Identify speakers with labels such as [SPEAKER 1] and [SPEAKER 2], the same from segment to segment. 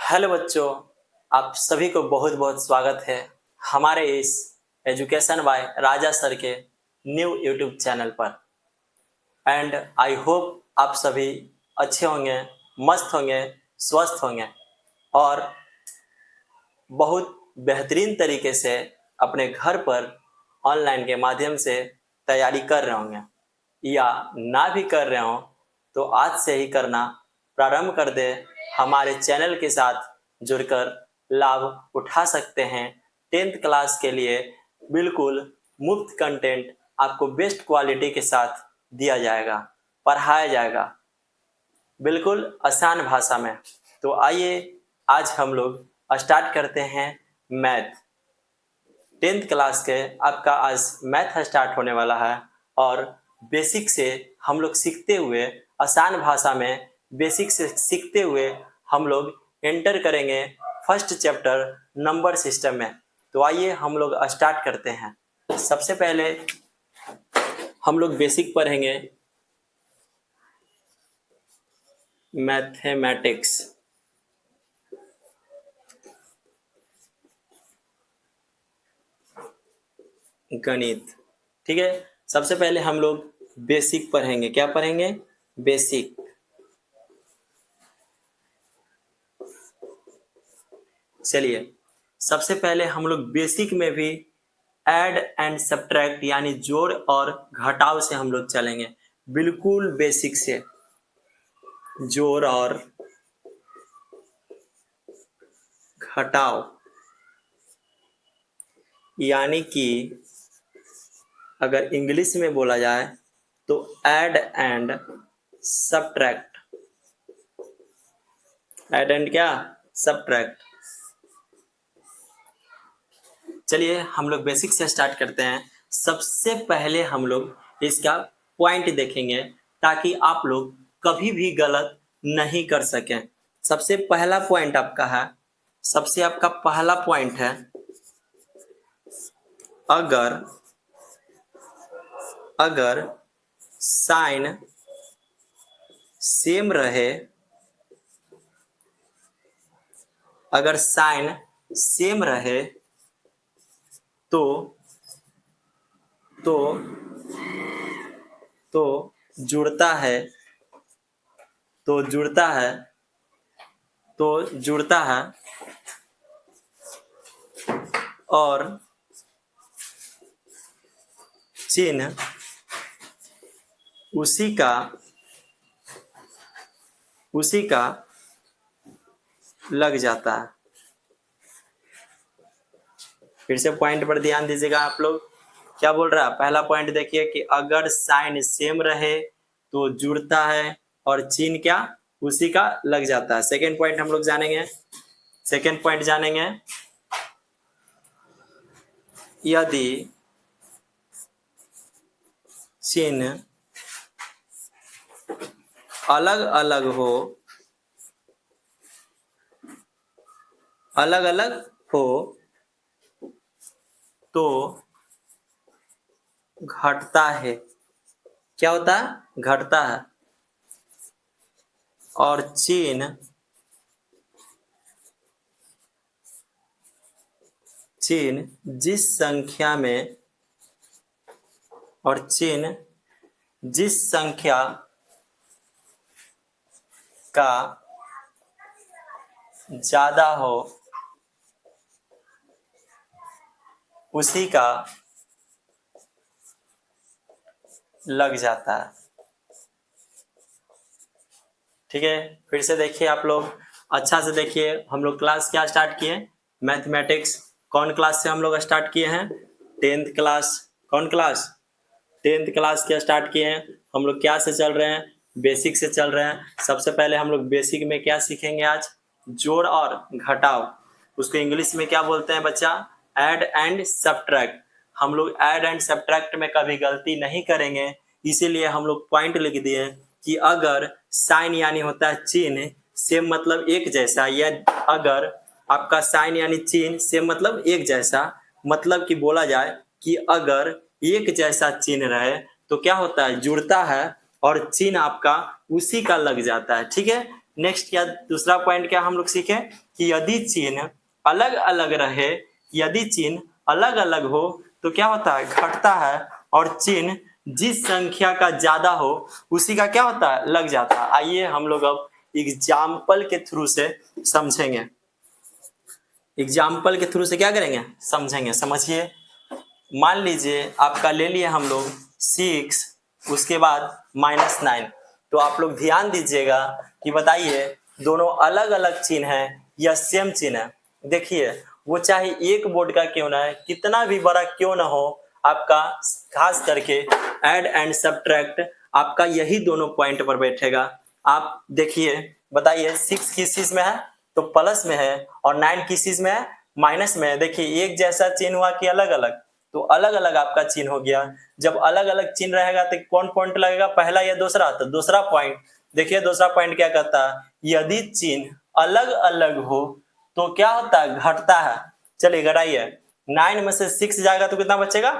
[SPEAKER 1] Hello बच्चों, आप सभी को बहुत बहुत स्वागत है हमारे इस एजुकेशन बाय राजा सर के न्यू यूट्यूब चैनल पर। एंड आई होप आप सभी अच्छे होंगे, मस्त होंगे, स्वस्थ होंगे और बहुत बेहतरीन तरीके से अपने घर पर ऑनलाइन के माध्यम से तैयारी कर रहे होंगे, या ना भी कर रहे हो तो आज से ही करना प्रारंभ कर दे। हमारे चैनल के साथ जुड़कर लाभ उठा सकते हैं। 10th क्लास के लिए बिल्कुल मुफ्त कंटेंट आपको बेस्ट क्वालिटी के साथ दिया जाएगा, पढ़ाया जाएगा बिल्कुल आसान भाषा में। तो आइए आज हम लोग स्टार्ट करते हैं मैथ। 10th क्लास के आपका आज मैथ स्टार्ट होने वाला है और बेसिक से हम लोग सीखते हुए, आसान भाषा में बेसिक से सीखते हुए हम लोग एंटर करेंगे फर्स्ट चैप्टर नंबर सिस्टम में। तो आइए हम लोग स्टार्ट करते हैं। सबसे पहले हम लोग बेसिक पढ़ेंगे मैथमेटिक्स। गणित, ठीक है। सबसे पहले हम लोग बेसिक पढ़ेंगे। क्या पढ़ेंगे? बेसिक। चलिए, सबसे पहले हम लोग बेसिक में भी ऐड एंड सब्ट्रैक्ट यानी जोड़ और घटाव से हम लोग चलेंगे। बिल्कुल बेसिक से जोड़ और घटाव, यानी कि अगर इंग्लिश में बोला जाए तो add and subtract. Add and क्या? सब्ट्रैक्ट। चलिए हम लोग बेसिक से स्टार्ट करते हैं। सबसे पहले हम लोग इसका पॉइंट देखेंगे ताकि आप लोग कभी भी गलत नहीं कर सकें। सबसे पहला पॉइंट आपका है, सबसे आपका पहला पॉइंट है, अगर साइन सेम रहे, अगर साइन सेम रहे तो जुड़ता है, तो जुड़ता है और चिन्ह उसी का लग जाता है। फिर से पॉइंट पर ध्यान दीजिएगा आप लोग। क्या बोल रहा है? पहला पॉइंट देखिए कि अगर साइन सेम रहे तो जुड़ता है और चिन्ह क्या? उसी का लग जाता है। सेकेंड पॉइंट हम लोग जानेंगे। सेकेंड पॉइंट जानेंगे, यदि चिन्ह अलग अलग हो तो घटता है। क्या होता है? घटता है। और चिन्ह जिस संख्या का ज्यादा हो उसी का लग जाता है। ठीक है, फिर से देखिए आप लोग, अच्छा से देखिए। हम लोग क्लास क्या स्टार्ट किए? मैथमेटिक्स। कौन क्लास से हम लोग स्टार्ट किए हैं? 10th class. कौन क्लास? 10th क्लास क्या स्टार्ट किए हैं। हम लोग क्या से चल रहे हैं? बेसिक से चल रहे हैं। सबसे पहले हम लोग बेसिक में क्या सीखेंगे आज? जोड़ और घटाव। उसको इंग्लिश में क्या बोलते हैं बच्चा? Add and subtract. हम लोग ऐड एंड सब्ट्रैक्ट में कभी गलती नहीं करेंगे, इसीलिए हम लोग पॉइंट लिख दिए कि अगर साइन यानी होता है चिन्ह, सेम मतलब एक जैसा, या अगर आपका साइन यानी चिन्ह सेम मतलब एक जैसा, मतलब कि बोला जाए कि अगर एक जैसा चिन्ह रहे तो क्या होता है? जुड़ता है और चिन्ह आपका उसी का लग जाता है। ठीक है, नेक्स्ट क्या दूसरा पॉइंट क्या हम लोग सीखे कि यदि चिन्ह अलग अलग रहे, यदि चिन्ह अलग अलग हो तो क्या होता है, घटता है, और चिन्ह जिस संख्या का ज्यादा हो उसी का क्या होता है, लग जाता है। आइए हम लोग अब एग्जाम्पल के थ्रू से समझेंगे, एग्जाम्पल के थ्रू से क्या करेंगे, समझेंगे। समझिए, मान लीजिए आपका ले लिए हम लोग 6, उसके बाद -9, तो आप लोग ध्यान दीजिएगा कि बताइए दोनों अलग अलग चिन्ह है या सेम चिन्ह है। देखिए वो चाहे एक बोर्ड का क्यों ना है, कितना भी बड़ा क्यों ना हो, आपका खास करके ऐड एंड सब्ट्रैक्ट आपका यही दोनों पॉइंट पर बैठेगा। आप देखिए, बताइए 6 किस चीज में है, तो प्लस में है, और 9 किस चीज में है, माइनस में है। देखिए एक जैसा चिन्ह हुआ कि अलग अलग, तो अलग अलग आपका चिन्ह हो गया। जब अलग अलग चिन्ह रहेगा तो कौन पॉइंट लगेगा, पहला या दूसरा, तो दूसरा पॉइंट। देखिए दूसरा पॉइंट क्या कहता है, यदि चिन्ह अलग अलग हो तो क्या होता है, घटता है। चलिए घटाइए, 9 में से 6 जाएगा तो कितना बचेगा,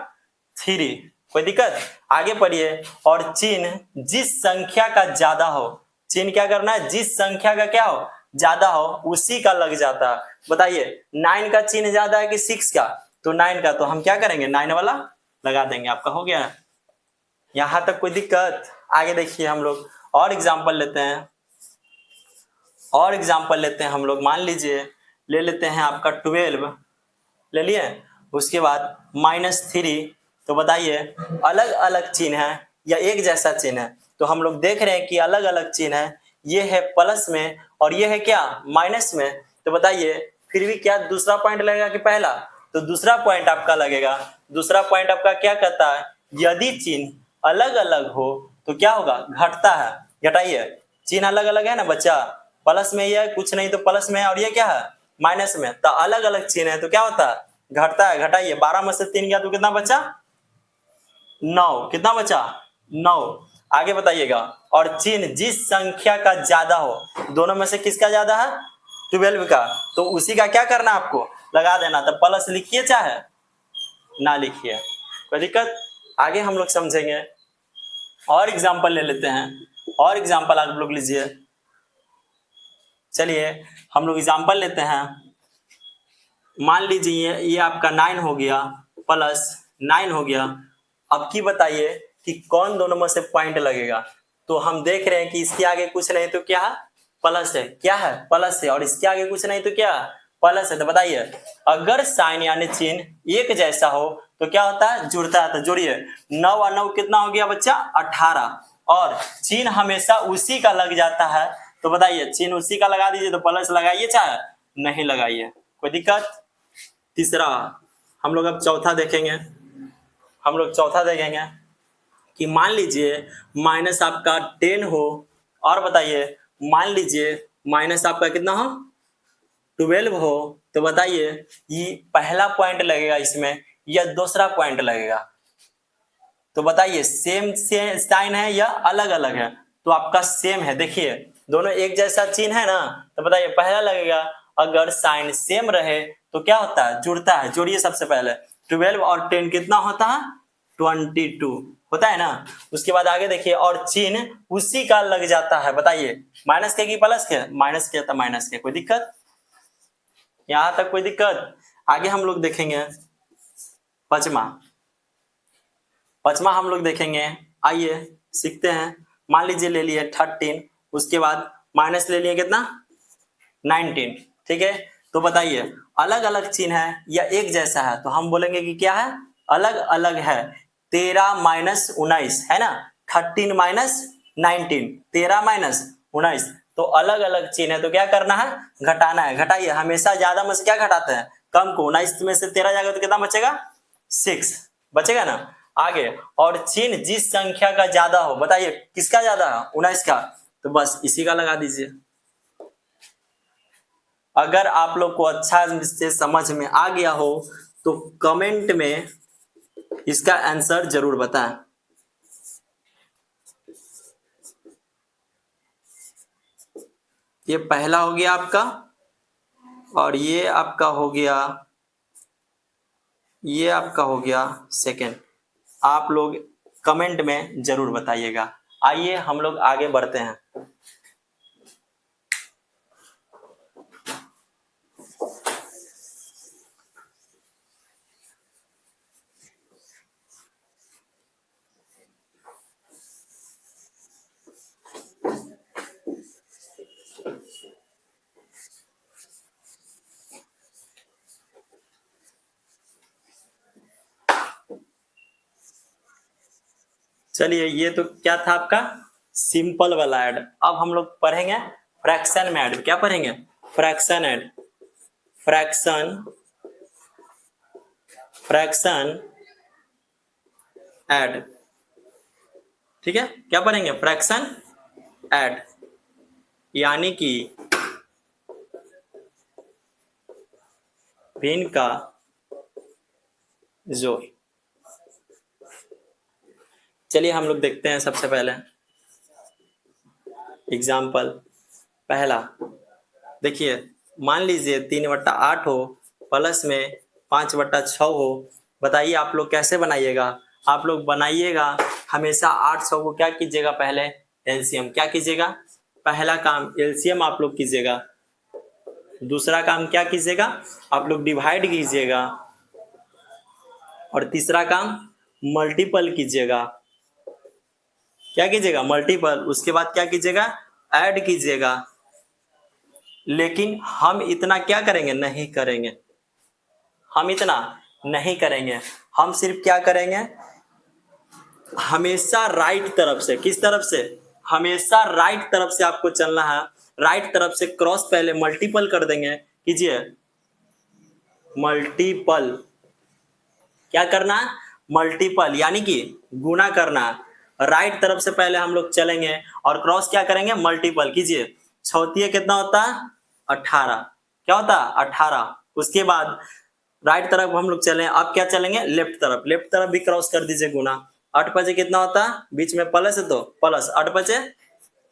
[SPEAKER 1] 3। कोई दिक्कत, आगे पढ़िए। और चिन्ह जिस संख्या का ज्यादा हो, चिन्ह क्या करना है, जिस संख्या का क्या हो, ज्यादा हो, उसी का लग जाता है। बताइए 9 का चिन्ह ज्यादा है कि 6 का, तो 9 का, तो हम क्या करेंगे, 9 वाला लगा देंगे। आपका हो गया, यहां तक कोई दिक्कत। आगे देखिए हम लोग और एग्जाम्पल लेते हैं, और एग्जाम्पल लेते हैं हम लोग। मान लीजिए ले लेते हैं आपका 12 ले लिए, उसके बाद -3, तो बताइए अलग अलग चिन्ह है या एक जैसा चिन्ह है, तो हम लोग देख रहे हैं कि अलग अलग चिन्ह है। ये है प्लस में और ये है क्या, माइनस में। तो बताइए फिर भी क्या दूसरा पॉइंट लगेगा कि पहला, तो दूसरा पॉइंट आपका लगेगा। दूसरा पॉइंट आपका क्या कहता है, यदि चिन्ह अलग अलग हो तो क्या होगा, घटता है। घटाइए, चिन्ह अलग अलग है ना बच्चा, प्लस में ये है कुछ नहीं तो प्लस में है, और ये क्या है, माइनस में, तो अलग अलग चिन्ह है तो क्या होता है, घटता है। घटाइए, 12 में से 3 गया तो कितना बचा, 9। कितना बचा, 9। आगे बताइएगा, और चिन्ह जिस संख्या का ज्यादा हो, दोनों में से किसका ज्यादा है, 12 का, तो उसी का क्या करना आपको, लगा देना। तो प्लस लिखिए चाहे ना लिखिए, कोई दिक्कत। आगे हम लोग समझेंगे, और एग्जाम्पल ले लेते हैं, और एग्जाम्पल आप लोग लीजिए। चलिए हम लोग एग्जाम्पल लेते हैं। मान लीजिए ये आपका 9 हो गया प्लस 9 हो गया। अब की बताइए कि कौन दोनों में से पॉइंट लगेगा, तो हम देख रहे हैं कि इसके आगे कुछ नहीं तो क्या है, प्लस है। क्या है, प्लस है, और इसके आगे कुछ नहीं तो क्या, प्लस है। तो बताइए अगर साइन यानी चिन्ह एक जैसा हो तो क्या होता है, जुड़ता है। तो जोड़िए, 9 और 9 कितना हो गया बच्चा, 18, और चिन्ह हमेशा उसी का लग जाता है। तो बताइए चिन्ह उसी का लगा दीजिए, तो प्लस लगाइए चाहे नहीं लगाइए, कोई दिक्कत। तीसरा हम लोग अब चौथा देखेंगे, हम लोग चौथा देखेंगे कि मान लीजिए माइनस आपका 10 हो, और बताइए मान लीजिए माइनस आपका कितना हो, 12 हो, तो बताइए ये पहला पॉइंट लगेगा इसमें या दूसरा पॉइंट लगेगा। तो बताइए सेम से साइन है या अलग अलग है, तो आपका सेम है। देखिए दोनों एक जैसा चिन्ह है ना, तो बताइए पहला लगेगा। अगर साइन सेम रहे तो क्या होता है, जुड़ता है। जोड़िए सबसे पहले, 12 और 10 कितना होता है, 22 होता है ना। उसके बाद आगे देखिए, और चिन्ह उसी का लग जाता है। बताइए माइनस के कि प्लस के, माइनस के तो माइनस के, कोई दिक्कत, यहां तक कोई दिक्कत। आगे हम लोग देखेंगे पांचवा, पांचवा हम लोग देखेंगे। आइए सीखते हैं। मान लीजिए ले लिए 13, उसके बाद माइनस ले लिए कितना, 19, ठीक है। तो बताइए अलग अलग चिन्ह है या एक जैसा है, तो हम बोलेंगे कि क्या है, अलग अलग है। 13 माइनस 19 है ना, 13 माइनस 19, 13 माइनस 19, तो अलग अलग चिन्ह है तो क्या करना है, घटाना है। घटाइए, हमेशा ज्यादा में से क्या घटाते हैं, कम को। 19 में से 13 जाएगा तो कितना बचेगा, 6 बचेगा ना। आगे, और चिन्ह जिस संख्या का ज्यादा हो, बताइए किसका ज्यादा है, 19 का, तो बस इसी का लगा दीजिए। अगर आप लोग को अच्छा से समझ में आ गया हो तो कमेंट में इसका आंसर जरूर बताएं। ये पहला हो गया आपका, और ये आपका हो गया, ये आपका हो गया सेकंड। आप लोग कमेंट में जरूर बताइएगा। आइए हम लोग आगे बढ़ते हैं। चलिए ये तो क्या था आपका सिंपल वाला ऐड। अब हम लोग पढ़ेंगे फ्रैक्शन में ऐड। क्या पढ़ेंगे? Fraction add. Fraction fraction add. ठीक है, क्या पढ़ेंगे? फ्रैक्शन ऐड, यानी कि भिन्न का जोड़। चलिए हम लोग देखते हैं सबसे पहले एग्जाम्पल पहला। देखिए मान लीजिए 3/8 हो प्लस में 5/6 हो। बताइए आप लोग कैसे बनाइएगा? आप लोग बनाइएगा हमेशा 800 को क्या कीजिएगा? पहले एलसीएम। क्या कीजिएगा? पहला काम एलसीएम आप लोग कीजिएगा। दूसरा काम क्या कीजिएगा? आप लोग डिवाइड कीजिएगा। और तीसरा काम मल्टीपल कीजिएगा। क्या कीजिएगा? मल्टीपल। उसके बाद क्या कीजिएगा? ऐड कीजिएगा। लेकिन हम इतना क्या करेंगे? नहीं करेंगे। हम इतना नहीं करेंगे। हम सिर्फ क्या करेंगे? हमेशा राइट तरफ से। किस तरफ से? हमेशा राइट तरफ से आपको चलना है। राइट तरफ से क्रॉस पहले मल्टीपल कर देंगे। कीजिए मल्टीपल। क्या करना? मल्टीपल, यानी कि गुना करना। राइट तरफ से पहले हम लोग चलेंगे और क्रॉस क्या करेंगे? मल्टीपल कीजिए। चौथिया कितना होता? 18। क्या होता? 18। उसके बाद राइट तरफ हम लोग चलें। अब क्या चलेंगे? लेफ्ट तरफ। लेफ्ट तरफ भी क्रॉस कर दीजिए गुना। 8 5 कितना होता? बीच में प्लस है तो प्लस 8 5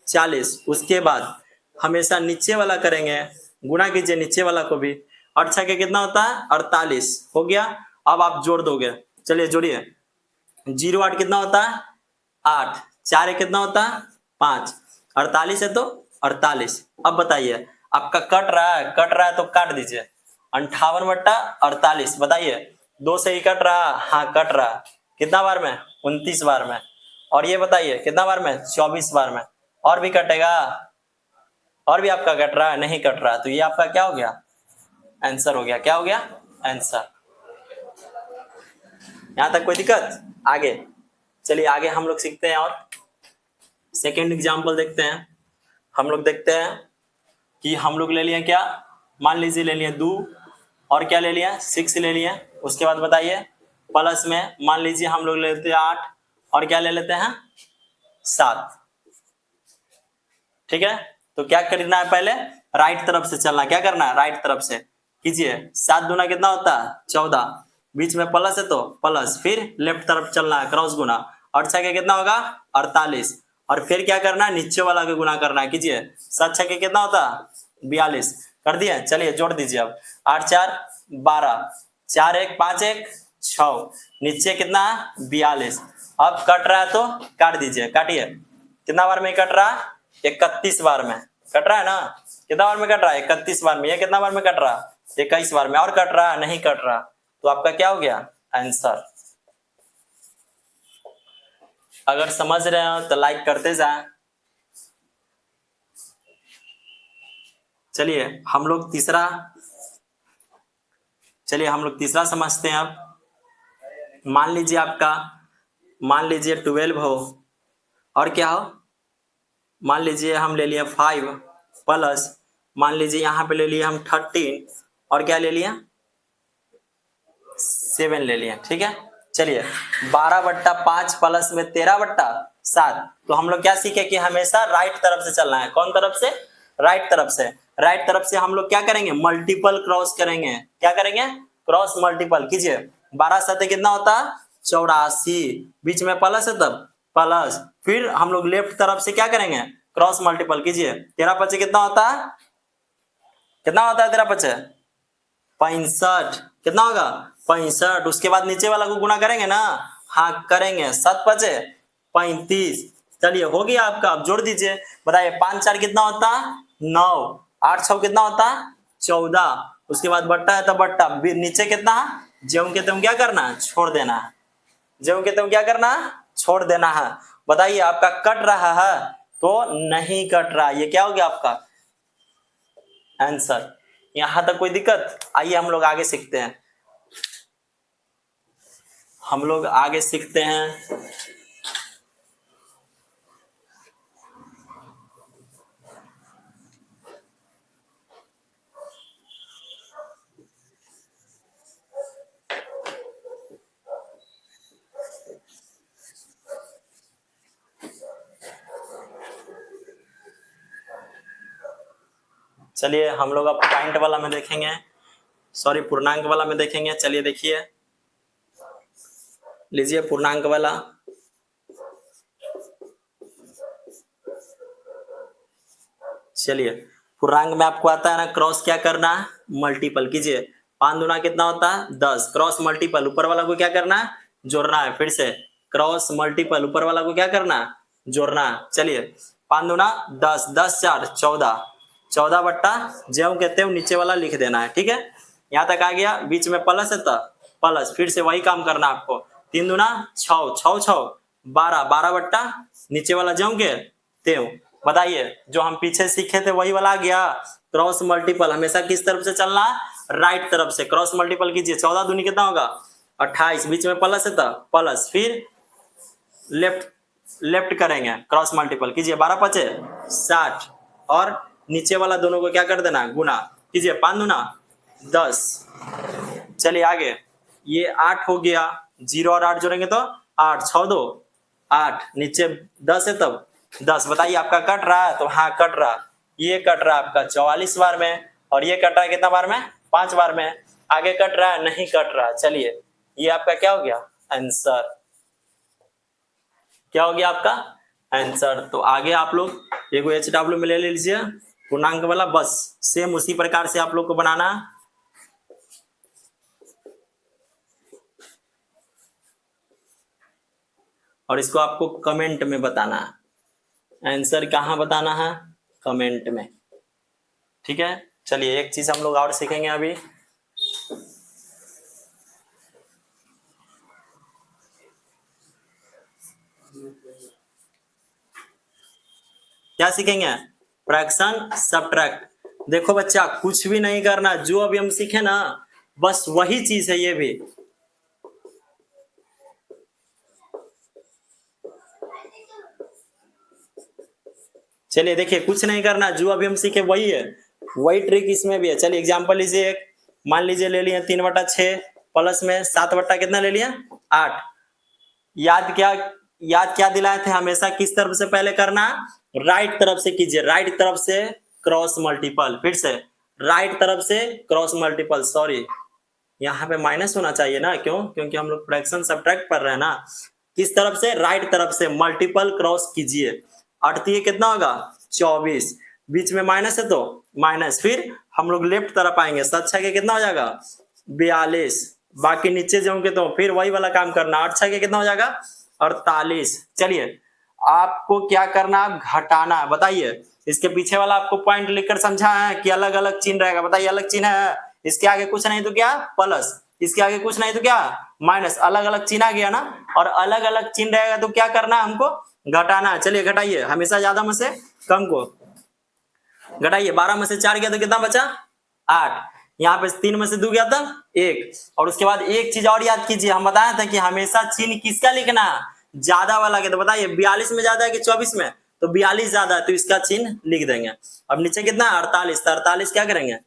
[SPEAKER 1] 40। उसके बाद हमेशा नीचे वाला करेंगे, गुना कीजिए नीचे वाला को भी। 8 6 कितना होता है? 48 हो गया। अब आप जोड़ दोगे। चलिए जोड़िए। 0 8 कितना होता है? 8। 4 1 कितना होता है? 5। 48 है तो 48। अब बताइए आपका कट रहा है? कट रहा है तो काट दीजिए। 58/48। बताइए 2 से ही कट रहा? हाँ कट रहा। कितना बार में? 29 बार में। और ये बताइए कितना बार में? 24 बार में। और भी कटेगा? और भी आपका कट रहा है? नहीं कट रहा। तो ये आपका क्या हो गया? आंसर हो गया। क्या हो गया? आंसर। यहां तक कोई दिक्कत? आगे चलिए, आगे हम लोग सीखते हैं और सेकेंड एग्जाम्पल देखते हैं। हम लोग देखते हैं कि हम लोग ले लिए क्या? मान लीजिए ले लिए 2 और क्या ले लिया? 6 ले लिया। उसके बाद बताइए प्लस में मान लीजिए हम लोग ले लेते हैं 8 और क्या ले लेते हैं? 7। ठीक है, तो क्या करना है? पहले राइट तरफ से चलना। क्या करना है? राइट तरफ से कीजिए। 7 दूना कितना होता है? 14। बीच में प्लस है तो प्लस। फिर लेफ्ट तरफ चलना है, क्रॉस गुना। 8 6 कितना होगा? 48। और फिर क्या करना है? नीचे वाला को गुना करना है। कीजिए। 7 6 कितना होता है? 42। कर दिया। चलिए जोड़ दीजिए। अब 8 4 12, 4 1 5 1 6। नीचे कितना है? 42। अब कट रहा है तो काट दीजिए। काटिए। कितना बार में कट रहा है? 31 बार में कट रहा है ना? कितना बार में कट रहा है? 31 बार में। ये कितना बार में कट रहा है? 21 बार में। और कट रहा है? नहीं कट रहा। तो आपका क्या हो गया? आंसर। अगर समझ रहे हो तो लाइक करते जाएं। चलिए हम लोग तीसरा समझते हैं। अब मान लीजिए 12 हो और क्या हो? मान लीजिए हम ले लिए 5 प्लस मान लीजिए यहाँ पे ले लिए हम 13 और क्या ले लिया? 7 ले लिया। ठीक है, चलिए 12/5 प्लस में 13/7। तो हम लोग क्या सीखे कि हमेशा राइट तरफ से चलना है। कौन तरफ से? राइट तरफ से। राइट तरफ से हम लोग क्या करेंगे? मल्टीपल क्रॉस करेंगे। क्या करेंगे? क्रॉस मल्टीपल कीजिए। 12 7 कितना होता है? 84। बीच में प्लस है तब प्लस। फिर हम लोग लेफ्ट तरफ से क्या करेंगे? क्रॉस मल्टीपल कीजिए। 13 5 कितना होता है? कितना होता है 13 5? 65। कितना होगा? 65। उसके बाद नीचे वाला को गुना करेंगे ना? हाँ करेंगे। 7 5 35। चलिए हो गया आपका। अब जोड़ दीजिए। बताइए 5 4 कितना होता? 9। 8 6 कितना होता? 14। उसके बाद बट्टा है तो बट्टा। नीचे कितना? ज्यों के त्यों क्या करना है? छोड़ देना है। ज्यों के त्यों क्या करना है? छोड़ देना है। बताइए आपका कट रहा है तो नहीं कट रहा। ये क्या हो गया आपका? आंसर। यहां तक कोई दिक्कत? आइए हम लोग आगे सीखते हैं। चलिए हम लोग अब पॉइंट वाला में देखेंगे, सॉरी पूर्णांक वाला में देखेंगे। चलिए देखिए, लीजिए पूर्णांक वाला। चलिए पूर्णांक में आपको आता है ना, क्रॉस क्या करना है, मल्टीपल कीजिए। 5 दूना कितना होता है 10, क्रॉस मल्टीपल ऊपर वाला को क्या करना है, जोड़ना है। फिर से क्रॉस मल्टीपल ऊपर वाला को क्या करना है, जोड़ना है। चलिए 5 दूना 10, 10 4 14, 14 बट्टा ज्यों कहते हैं नीचे वाला लिख देना है। ठीक है, यहाँ तक आ गया। बीच में प्लस है तो प्लस, फिर से वही काम करना है आपको। 3 दूना 6, 6 6 12, 12 बट्टा नीचे वाला ज्यों के त्यों। बताइए जो हम पीछे सीखे थे वही वाला आ गया। क्रॉस मल्टीपल हमेशा किस तरफ से चलना है, राइट तरफ से। क्रॉस मल्टीपल कीजिए, 14 दूनी कितना होगा 28, बीच में प्लस है तो प्लस, फिर लेफ्ट करेंगे, क्रॉस मल्टीपल कीजिए। 12 पचे 60 और नीचे वाला दोनों को क्या कर देना, गुना कीजिए। 5 दूना 10। चलिए आगे, ये 8 हो गया, 0 और 8 जोड़ेंगे तो 8, 6 2 8, नीचे 10 है तब 10। बताइए आपका कट रहा है, तो हाँ कट रहा। ये कट रहा है आपका 44 बार में, और ये कट रहा है कितना बार में, 5 बार में। आगे कट रहा है, नहीं कट रहा। चलिए ये आपका क्या हो गया, आंसर। क्या हो गया आपका आंसर। तो आगे आप लोग एक HW में ले लीजिए पूर्णांक वाला, बस सेम उसी प्रकार से आप लोग को बनाना। और इसको आपको कमेंट में बताना है, आंसर कहाँ बताना है, कमेंट में। ठीक है, चलिए एक चीज हम लोग और सीखेंगे अभी। क्या सीखेंगे, फ्रैक्शन सब्ट्रैक्ट। देखो बच्चा कुछ भी नहीं करना, जो अभी हम सीखे ना बस वही चीज है ये भी। चलिए देखिए, कुछ नहीं करना, जो अभी हम सीखे वही है, वही ट्रिक इसमें भी है। चलिए एग्जांपल लीजिए एक, मान लीजिए ले लिए 3/6 प्लस में 7 बट्टा कितना ले लिया 8। याद क्या दिलाए थे, हमेशा किस तरफ से पहले करना, राइट तरफ से कीजिए। राइट तरफ से क्रॉस मल्टीपल, फिर से राइट तरफ से क्रॉस मल्टीपल। सॉरी यहाँ पे माइनस होना चाहिए ना, क्यों, क्योंकि हम लोग फ्रैक्शन सब्ट्रैक्ट पढ़ रहे हैं ना। किस तरफ से, राइट तरफ से मल्टीपल क्रॉस कीजिए। 8 कितना होगा 24, बीच में माइनस है तो माइनस, फिर हम लोग लेफ्ट तरफ आएंगे, 7 6 कितना हो जाएगा 42, बाकी नीचे जाओगे तो फिर वही वाला काम करना। 8 6 कितना हो जाएगा 48। चलिए आपको क्या करना, घटाना है। बताइए इसके पीछे वाला आपको पॉइंट लिखकर समझा है कि अलग अलग चिन्ह रहेगा। बताइए अलग चिन्ह है, इसके आगे कुछ नहीं तो क्या प्लस, इसके आगे कुछ नहीं तो क्या माइनस, अलग अलग चिन्ह आ गया ना। और अलग अलग चिन्ह रहेगा तो क्या करना है, हमको घटाना है। चलिए घटाइए, हमेशा ज्यादा में से कम को घटाइए। 12 में से 4 गया तो कितना बचा 8, यहाँ पे 3 में से 2 गया था 1। और उसके बाद एक चीज और याद कीजिए, हम बताया था कि हमेशा चिन्ह किसका लिखना, ज्यादा वाला के। तो बताइए 42 में ज्यादा है कि 24 में, तो 42 ज्यादा है तो इसका चिन्ह लिख देंगे। अब नीचे कितना 48, तो 48 क्या करेंगे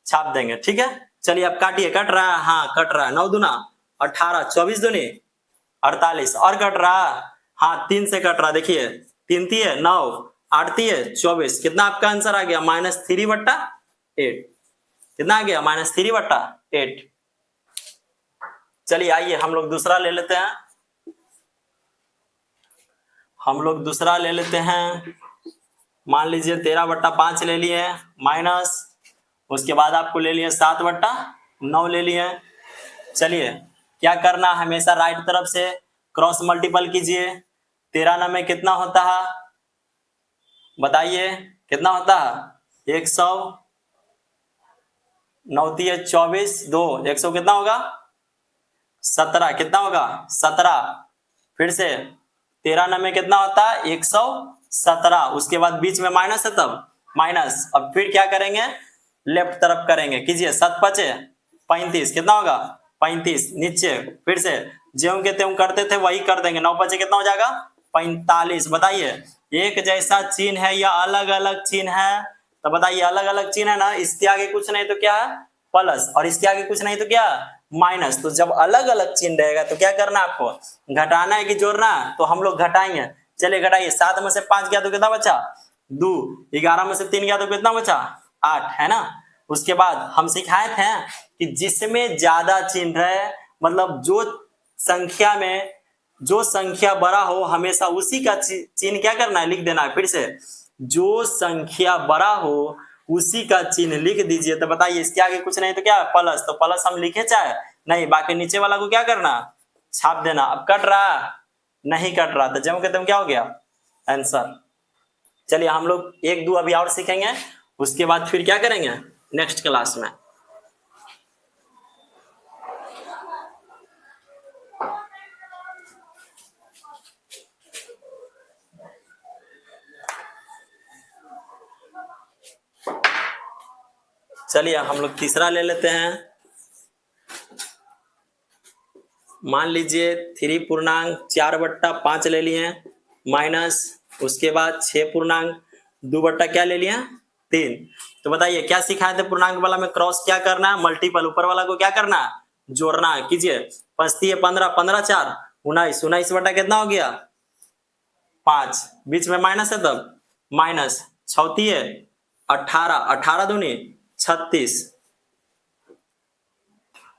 [SPEAKER 1] छाप देंगे। ठीक है, चलिए अब काटिए, कट रहा है, हाँ कट रहा है। 9 दूना 18, 24 दूनी 48, और कट रहा, हाँ 3 से कट रहा। देखिए 3 3 9, 8 3 24, कितना आपका आंसर आ गया -3/8। कितना आ गया -3/8। चलिए आइए हम लोग दूसरा ले लेते हैं, मान लीजिए 13/5 ले लिए माइनस, उसके बाद आपको ले लिए 7/9 ले लिए। चलिए क्या करना, हमेशा राइट तरफ से क्रॉस मल्टीपल कीजिए। 13 में कितना होता है बताइए, कितना होता है 100, 9 3 24 2 100 कितना होगा 17, कितना होगा 17। फिर से 13 में कितना होता है 117, उसके बाद बीच में माइनस है तब माइनस। अब फिर क्या करेंगे, लेफ्ट तरफ करेंगे, कीजिए 7 5 35, कितना होगा 35, नीचे फिर से ज्यों के त्यों करते थे वही कर देंगे। 9 5 कितना हो जाएगा 45। बताइए एक जैसा चिन्ह है या अलग अलग चिन्ह है, तो बताइए अलग अलग चिन्ह है ना, इसके आगे कुछ नहीं तो क्या है प्लस, और इसके आगे कुछ नहीं तो क्या माइनस। तो जब अलग अलग चिन्ह रहेगा तो क्या करना आपको, घटाना है कि जोड़ना, तो हम लोग घटाएंगे। चलिए घटाइए, 7 में से 5 गया तो कितना बचा 2, 11 में से 3 गया तो कितना बचा 8 है ना। उसके बाद हम सिखाए थे कि जिसमें ज्यादा चिन्ह है, मतलब जो संख्या बड़ा हो हमेशा उसी का चिन्ह क्या करना है, लिख देना है। फिर से जो संख्या बड़ा हो उसी का चिन्ह लिख दीजिए। तो बताइए इसके आगे कुछ नहीं तो क्या है, प्लस। तो प्लस हम लिखे चाहे नहीं, बाकी नीचे वाला को क्या करना, छाप देना। अब कट रहा, नहीं कट रहा, तो जम के तुम क्या हो गया, आंसर। चलिए हम लोग एक दो अभी और सीखेंगे, उसके बाद फिर क्या करेंगे नेक्स्ट क्लास में। चलिए हम लोग तीसरा ले लेते हैं। मान लीजिए 3.4/5 ले लिए, माइनस उसके बाद 6.2 क्या ले लिया, 3। तो बताइए क्या सिखाए थे, पूर्णांक वाला में क्रॉस क्या करना है, मल्टीपल, ऊपर वाला को क्या करना है, जोड़ना है। कीजिए, 5×3 = 15, 15×4 = 19, 19 बटा कितना हो गया, 5, बीच में माइनस है तब माइनस, 6×3 = 18, 18×2 = 36,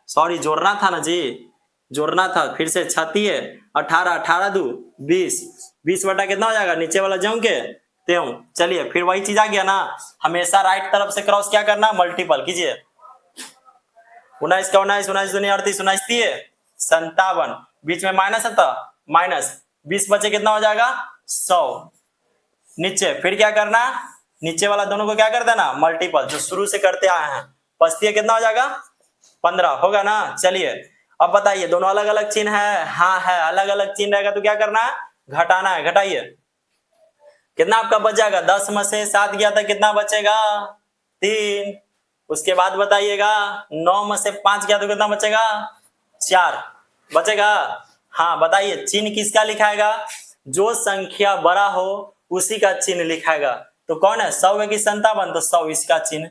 [SPEAKER 1] सॉरी जोड़ना था ना जी, जोड़ना था। फिर से 36 = 18, 18×2 = 20, 20 बटा कितना हो जाएगा, नीचे वाला जम के 3। चलिए फिर वही चीज आ गया ना, हमेशा राइट तरफ से क्रॉस क्या करना, मल्टीपल कीजिए। 19 का 19, 19×2 = 38, 19×3 = 57, बीच में माइनस है तो माइनस, 20 बचे कितना हो जाएगा, 100। नीचे फिर क्या करना, नीचे वाला दोनों को क्या कर देना, मल्टीपल, जो शुरू से करते आए हैं। 5×3 कितना हो जाएगा, 15 होगा ना। चलिए अब बताइए दोनों अलग अलग चिन्ह है, हाँ है, अलग अलग चिन्ह रहेगा तो क्या करना है, घटाना है। घटाइए, कितना आपका बच जाएगा, 10 में से 7 गया था, कितना बचेगा, 3। उसके बाद बताइएगा 9 में से 5 गया तो कितना बचेगा, 4 बचेगा। हाँ बताइए चिन्ह किसका लिखाएगा, जो संख्या बड़ा हो उसी का चिन्ह लिखाएगा। तो कौन है, 100 की 57, तो 100 इसका चिन्ह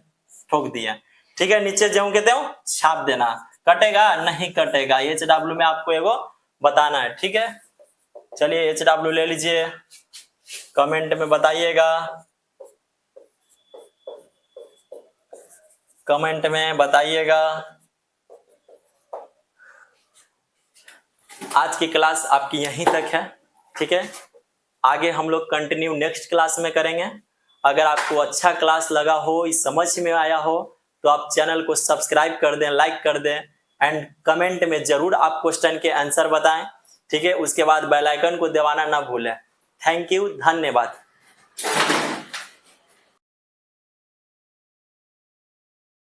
[SPEAKER 1] ठोक दिया। ठीक है, नीचे जो कहते हो छाप देना। कटेगा, नहीं कटेगा, HW में आपको एगो बताना है। ठीक है, चलिए HW ले लीजिए, कमेंट में बताइएगा, कमेंट में बताइएगा। आज की क्लास आपकी यहीं तक है। ठीक है, आगे हम लोग कंटिन्यू नेक्स्ट क्लास में करेंगे। अगर आपको अच्छा क्लास लगा हो, समझ में आया हो, तो आप चैनल को सब्सक्राइब कर दें, लाइक कर दें, एंड कमेंट में जरूर आप क्वेश्चन के आंसर बताएं। ठीक है, उसके बाद बेल आइकन को दबाना ना भूलें। थैंक यू, धन्यवाद।